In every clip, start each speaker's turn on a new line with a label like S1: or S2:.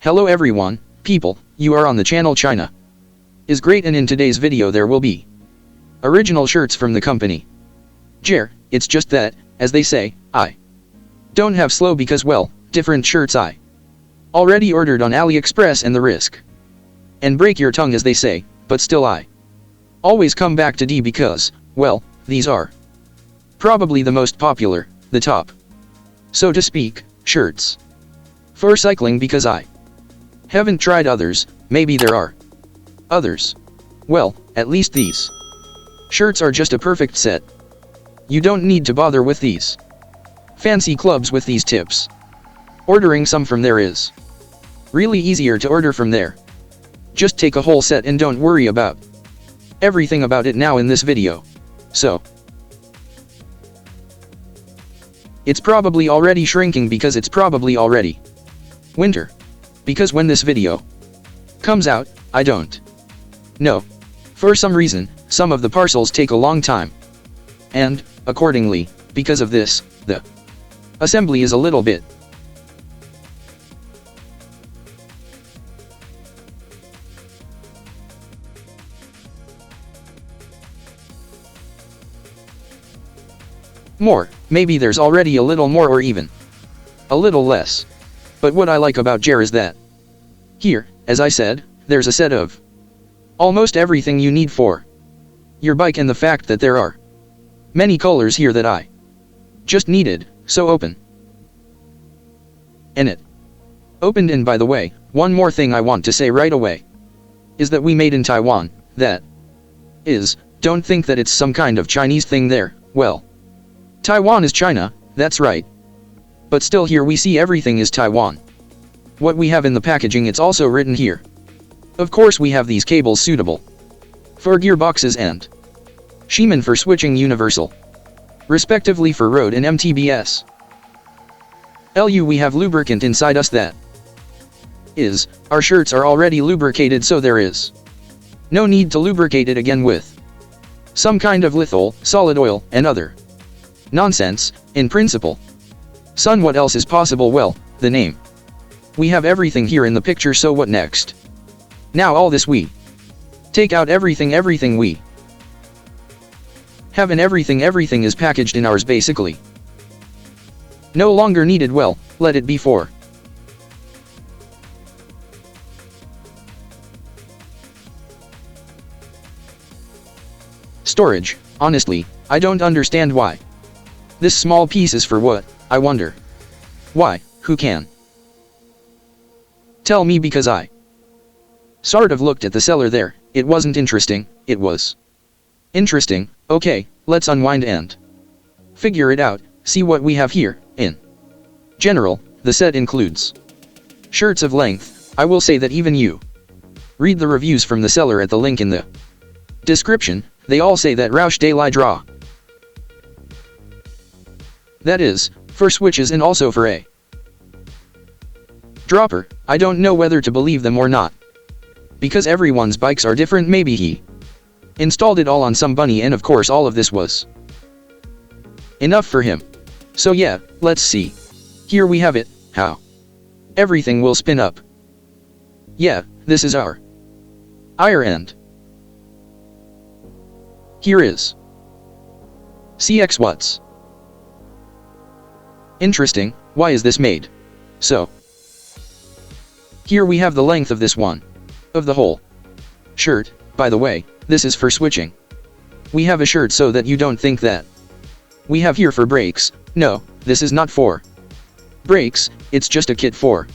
S1: Hello everyone, people, you are on the channel China is great, and in today's video there will be original shirts from the company Jagwire. It's just that, as they say, I don't have slow because, well, different shirts I already ordered on Aliexpress and the risk and break your tongue, as they say, but still I always come back to D because, well, these are probably the most popular, the top, so to speak, shirts for cycling, because I haven't tried others. Maybe there are others. Well, at least these shirts are just a perfect set. You don't need to bother with these fancy clubs with these tips. Ordering some from there is really easier to order from there. Just take a whole set and don't worry about everything about it now in this video. So it's probably already shrinking because it's probably already winter. Because when this video comes out, I don't know. For some reason, some of the parcels take a long time. And, accordingly, because of this, the assembly is a little bit more. Maybe there's already a little more or even a little less. But what I like about Jagwire is that here, as I said, there's a set of almost everything you need for your bike, and the fact that there are many colors here that I just needed, so open. And it opened. And by the way, one more thing I want to say right away is that we made in Taiwan. That is, don't think that it's some kind of Chinese thing there. Well, Taiwan is China, that's right. But still, here we see everything is Taiwan. What we have in the packaging, it's also written here. Of course, we have these cables suitable for gearboxes and Sheman for switching, universal respectively for road and MTBS. We have lubricant inside us. That is, our shirts are already lubricated, so there is no need to lubricate it again with some kind of lithol, solid oil, and other nonsense. In principle, son, what else is possible? Well, the name. We have everything here in the picture, so what next? Now all this we take out everything we have, and everything is packaged in ours basically. No longer needed. Well, let it be for storage. Honestly, I don't understand why this small piece is for what, I wonder. Why? Who can tell me? Because I sort of looked at the seller there. It wasn't interesting. It was interesting. Okay, let's unwind and figure it out, see what we have here. In general, the set includes shirts of length. I will say that even you read the reviews from the seller at the link in the description, they all say that Roush de la Draw. That is, for switches and also for a dropper. I don't know whether to believe them or not, because everyone's bikes are different. Maybe he installed it all on some bunny, and of course all of this was enough for him. So yeah, let's see. Here we have it, how everything will spin up. Yeah, this is our iron end. Here is CX watts. Interesting, why is this made? So here we have the length of this one, of the whole shirt. By the way, this is for switching. We have a shirt so that you don't think that we have here for brakes. No, this is not for brakes, it's just a kit for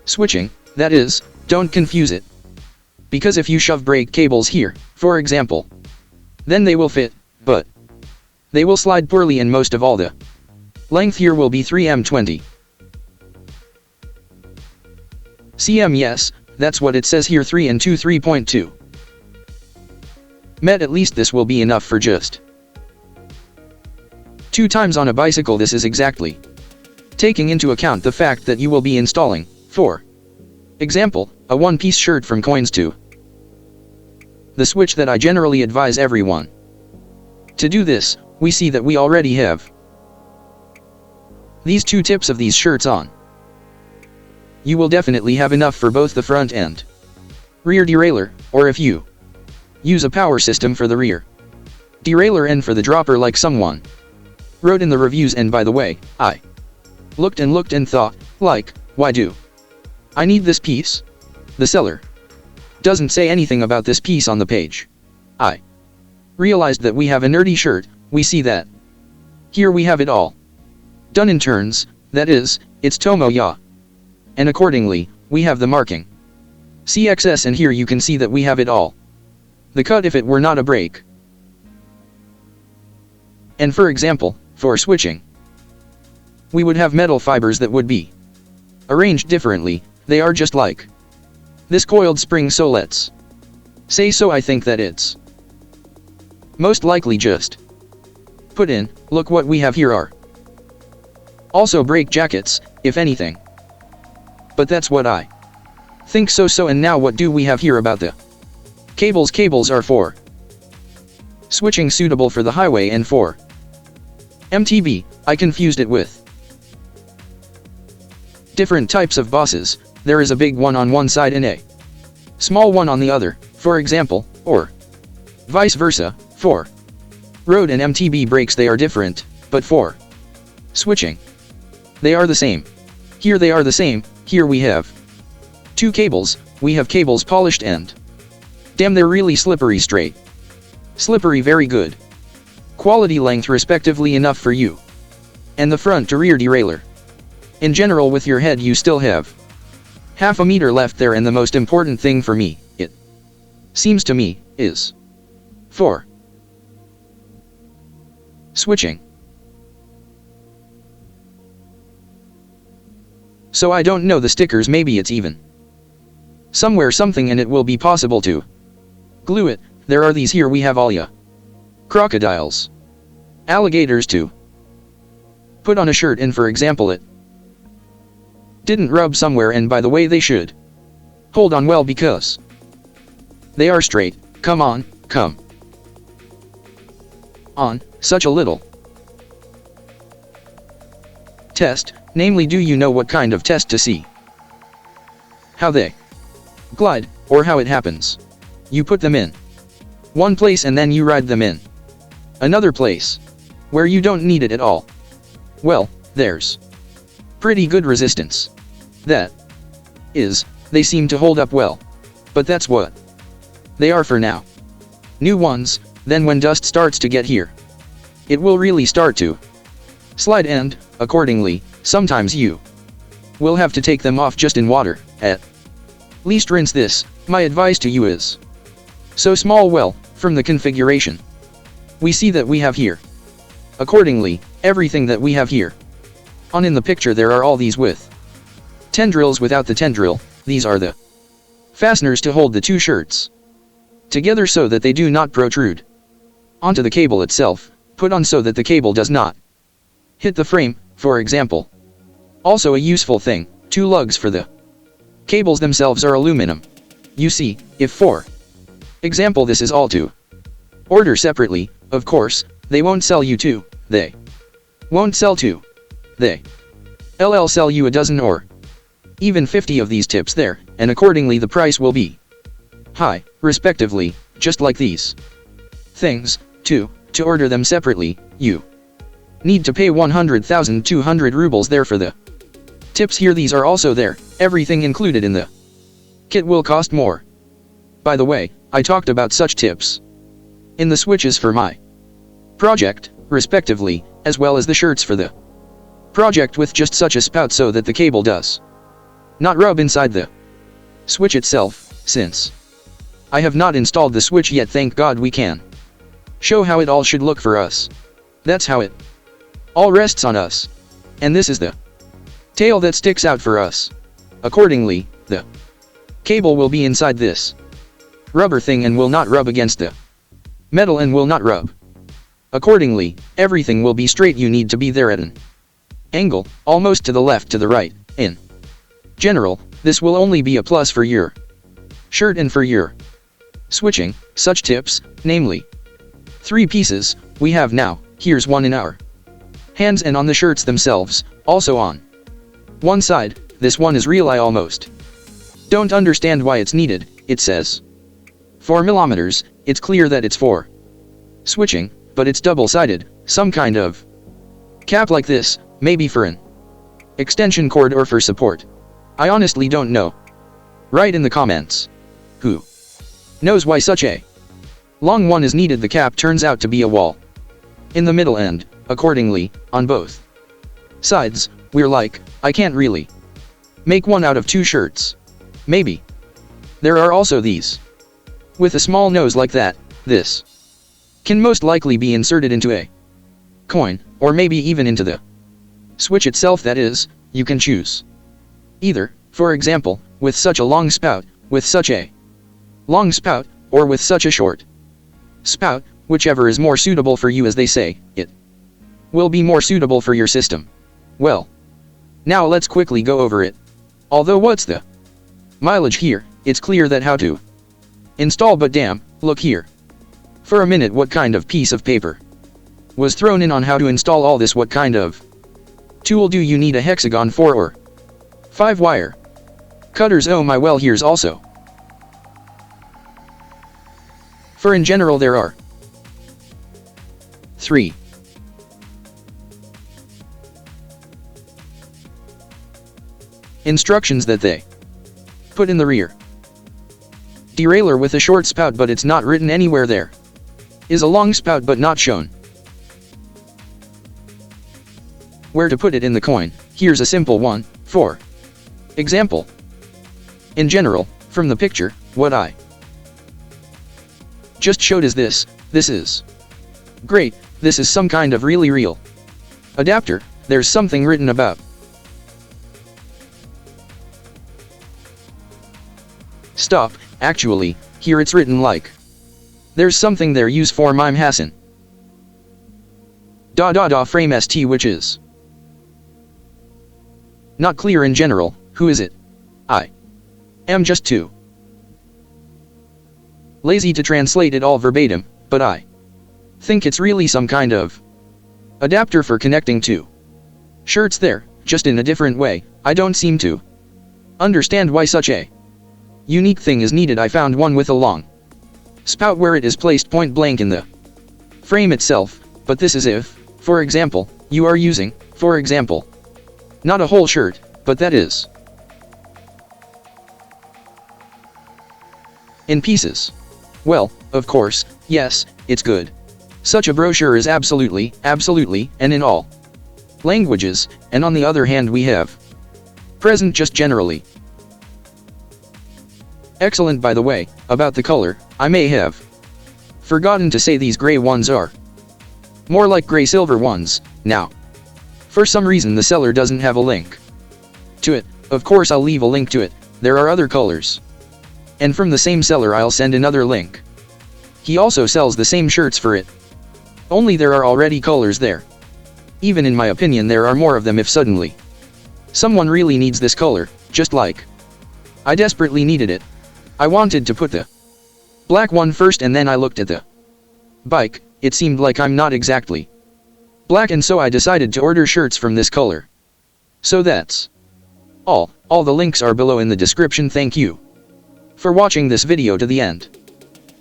S1: switching. That is, don't confuse it. Because if you shove brake cables here, for example, then they will fit, but they will slide poorly, and most of all the length here will be 3m20 cm. Yes, that's what it says here, 3 and 2, 3.2 met. At least this will be enough for just 2 times on a bicycle. This is exactly taking into account the fact that you will be installing, for example, a one-piece shirt from coins to the switch that I generally advise everyone to do this. We see that we already have these 2 tips of these shirts on you will definitely have enough for both the front and rear derailleur, or if you use a power system for the rear derailleur and for the dropper like someone wrote in the reviews. And by the way, I looked and thought, like, why do I need this piece? The seller doesn't say anything about this piece on the page. I realized that we have a nerdy shirt. We see that here we have it all done in turns, that is, it's Tomo ya. And accordingly, we have the marking CXS, and here you can see that we have it all the cut if it were not a brake. And for example, for switching, we would have metal fibers that would be arranged differently. They are just like this coiled spring, so let's say so. I think that it's most likely just put in. Look what we have here are also brake jackets, if anything. But that's what I think so. And now what do we have here about the cables? Cables are for switching, suitable for the highway and for MTB. I confused it with different types of buses. There is a big one on one side and a small one on the other, for example, or vice versa. For road and MTB brakes they are different, but for switching they are the same. Here they are the same. Here we have two cables. We have cables polished and damn, they're really slippery. Straight slippery, very good quality, length respectively, enough for you and the front to rear derailleur. In general, with your head you still have half a meter left there, and the most important thing for me, it seems to me, is for switching. So I don't know the stickers, maybe it's even somewhere something and it will be possible to glue it. There are these here. We have Alia crocodiles, alligators to put on a shirt, and for example it didn't rub somewhere, and by the way they should hold on well because they are straight. Come on, come on, such a little test, namely, do you know what kind of test to see how they glide, or how it happens? You put them in one place and then you ride them in another place where you don't need it at all. Well, there's pretty good resistance. That is, they seem to hold up well. But that's what they are for now. New ones, then when dust starts to get here, it will really start to slide, and, accordingly, sometimes you will have to take them off just in water. At least rinse this. My advice to you is so small. Well, from the configuration we see that we have here, accordingly, everything that we have here on in the picture, there are all these with tendrils. Without the tendril, these are the fasteners to hold the two shirts together so that they do not protrude onto the cable itself, put on so that the cable does not hit the frame, for example. Also a useful thing, two lugs for the cables themselves are aluminum. You see, if for example this is all to order separately, of course, they won't sell you two, they won't sell two, they LL sell you a dozen or even 50 of these tips there, and accordingly the price will be high, respectively. Just like these things, to order them separately, you need to pay 100,200 rubles there for the tips. Here these are also there, everything included in the kit will cost more. By the way, I talked about such tips in the switches for my project, respectively, as well as the shirts for the project with just such a spout so that the cable does not rub inside the switch itself. Since I have not installed the switch yet, thank God, we can show how it all should look for us. That's how it all rests on us. And this is the tail that sticks out for us. Accordingly, the cable will be inside this rubber thing and will not rub against the metal and will not rub. Accordingly, everything will be straight. You need to be there at an angle, almost to the left, to the right. In general, this will only be a plus for your shirt and for your switching. Such tips, namely 3 pieces, we have now. Here's one in our hands and on the shirts themselves. Also on one side, this one is real. I almost don't understand why it's needed, it says. 4 millimeters, it's clear that it's for switching, but it's double-sided, some kind of cap like this, maybe for an extension cord or for support. I honestly don't know. Write in the comments. Who knows why such a long one is needed? The cap turns out to be a wall in the middle, and, accordingly, on both sides, we're like, I can't really make one out of 2 shirts. Maybe. There are also these with a small nose like that. This can most likely be inserted into a coin, or maybe even into the switch itself. That is, you can choose either, for example, with such a long spout, with such a long spout, or with such a short spout, whichever is more suitable for you. As they say, it will be more suitable for your system. Well, now let's quickly go over it. Although what's the mileage here? It's clear that how to install, but damn, look here. For a minute, what kind of piece of paper was thrown in on how to install all this? What kind of tool do you need a hexagon 4 or 5 wire cutters? Oh my, well, here's also. For in general there are 3 instructions that they put in the rear derailleur with a short spout, but it's not written anywhere. There is a long spout but not shown where to put it in the coin. Here's a simple one, for example. In general, from the picture, what I just showed is this. This is great. This is some kind of really real adapter. There's something written about stop. Actually, here it's written like there's something there. Use for mime Hassan. Frame st, which is not clear in general. Who is it? I am just too lazy to translate it all verbatim, but I think it's really some kind of adapter for connecting 2 shirts there, just in a different way. I don't seem to understand why such a unique thing is needed. I found one with a long spout where it is placed point blank in the frame itself, but this is if, for example, you are using, for example, not a whole shirt, but that is in pieces. Well, of course, yes, it's good. Such a brochure is absolutely, and in all languages, and on the other hand we have present just generally excellent. By the way, about the color, I may have forgotten to say these gray ones are more like gray silver ones. Now, for some reason the seller doesn't have a link to it. Of course I'll leave a link to it. There are other colors, and from the same seller I'll send another link. He also sells the same shirts for it, only there are already colors there. Even in my opinion there are more of them if suddenly someone really needs this color, just like I desperately needed it. I wanted to put the black one first, and then I looked at the bike. It seemed like I'm not exactly black, and so I decided to order shirts from this color. So that's all. All the links are below in the description. Thank you for watching this video to the end.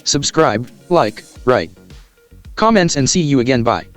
S1: Subscribe, like, write comments, and see you again. Bye.